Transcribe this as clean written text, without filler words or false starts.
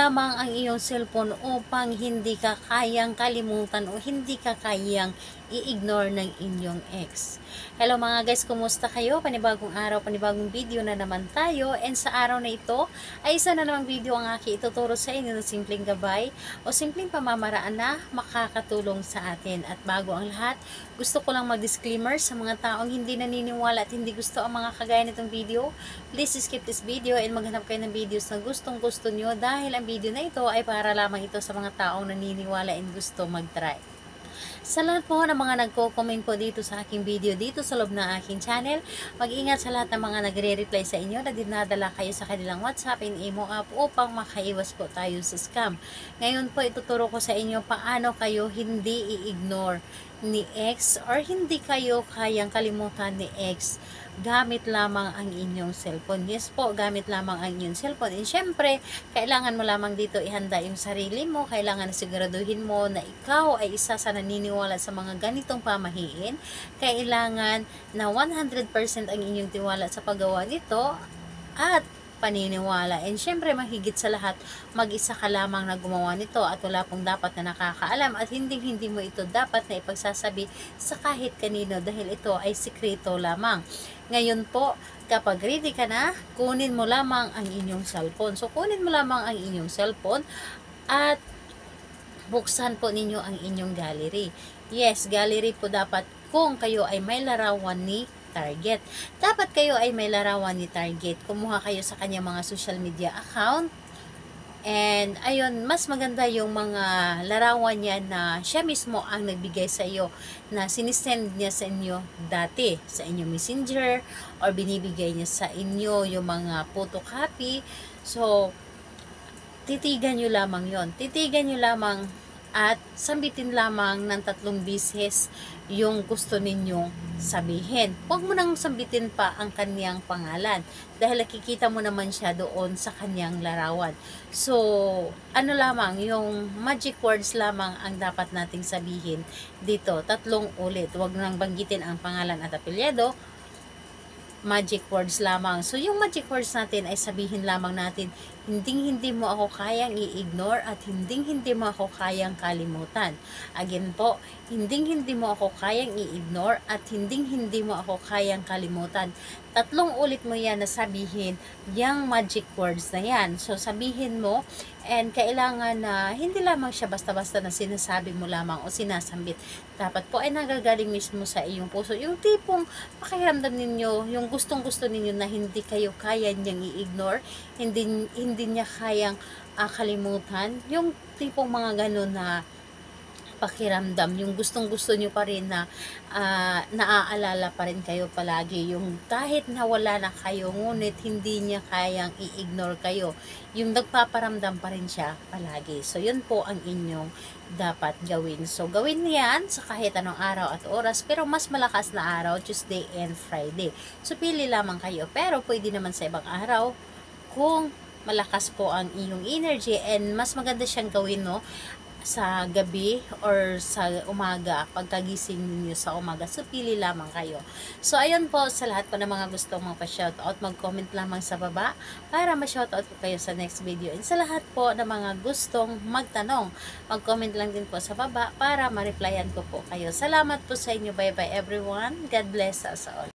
lamang ang iyong cellphone upang hindi ka kayang kalimutan o hindi ka kayang i-ignore ng inyong ex. Hello mga guys, kumusta kayo? Panibagong araw, panibagong video na naman tayo. And sa araw na ito ay isa na namang video ang aking ituturo sa inyo ng simpleng gabay o simpleng pamamaraan na makakatulong sa atin. At bago ang lahat, gusto ko lang mag-disclaimer sa mga taong hindi naniniwala at hindi gusto ang mga kagaya nitong video. Please skip this video and maghanap kayo ng videos na gustong gusto nyo dahil ang video na ito ay para lamang ito sa mga taong naniniwala and gusto mag-try. Sa lahat po ng mga nagko-comment po dito sa aking video dito sa loob ng aking channel, mag-ingat sa lahat ng mga nagre-reply sa inyo na dinadala kayo sa kanilang WhatsApp and Imo app upang makaiwas po tayo sa scam. Ngayon po ituturo ko sa inyo paano kayo hindi i-ignore ni ex or hindi kayo kayang kalimutan ni ex gamit lamang ang inyong cellphone. Yes po, gamit lamang ang inyong cellphone. And syempre, kailangan mo lamang dito ihanda yung sarili mo. Kailangan siguraduhin mo na ikaw ay isa sa naniniwala sa mga ganitong pamahiin. Kailangan na 100% ang inyong tiwala sa paggawa nito at paniniwala. And syempre, mahigit sa lahat, mag-isa ka lamang na gumawa nito at wala pong dapat na nakakaalam at hindi mo ito dapat na ipagsasabi sa kahit kanino dahil ito ay sikreto lamang. Ngayon po, kapag ready ka na, kunin mo lamang ang inyong cellphone. So, kunin mo lamang ang inyong cellphone at buksan po ninyo ang inyong gallery. Yes, gallery po dapat kung kayo ay may larawan ni target. Dapat kayo ay may larawan ni target. Kumuha kayo sa kanyang mga social media account. And ayun, mas maganda yung mga larawan niya na siya mismo ang nagbigay sa iyo na sinisend niya sa inyo dati sa inyong messenger or binibigay niya sa inyo yung mga photocopy. So, titigan nyo lamang yon. Titigan nyo lamang at sambitin lamang ng 3 beses yung gusto ninyong sabihin. Huwag mo nang sambitin pa ang kanyang pangalan dahil nakikita mo naman siya doon sa kanyang larawan. So, ano lamang, yung magic words lamang ang dapat nating sabihin dito. 3 ulit. Huwag nang banggitin ang pangalan at apelyido. Magic words lamang. So, yung magic words natin ay sabihin lamang natin, hindi mo ako kayang i-ignore at hindi mo ako kayang kalimutan. Again po, hindi mo ako kayang i-ignore at hindi mo ako kayang kalimutan. 3 ulit mo yan na sabihin yung magic words na yan. So, sabihin mo and kailangan na hindi lamang siya basta-basta na sinasabi mo lamang o sinasambit. Dapat po ay nagagaling mismo sa iyong puso. Yung tipong pakiramdam ninyo, yung gustong-gusto ninyo na hindi kayo kaya niyang i-ignore, hindi niya kayang kalimutan. Yung tipong mga ganun na pakiramdam, yung gustong-gusto nyo pa rin na naaalala pa rin kayo palagi, yung kahit nawala na kayo ngunit hindi niya kayang i-ignore kayo, yung nagpaparamdam pa rin siya palagi. So yun po ang inyong dapat gawin. So gawin niyan sa kahit anong araw at oras, pero mas malakas na araw, Tuesday and Friday. So pili lamang kayo, pero pwede naman sa ibang araw kung malakas po ang iyong energy, and mas maganda siyang gawin sa gabi or sa umaga, pagkagising ninyo sa umaga. So, pili lamang kayo. So, ayun po, sa lahat po ng mga gustong magpa-shoutout, mag-comment lamang sa baba para ma-shoutout ko kayo sa next video. And sa lahat po ng mga gustong magtanong, mag-comment lang din po sa baba para ma-replyan ko po kayo. Salamat po sa inyo. Bye-bye everyone. God bless us all.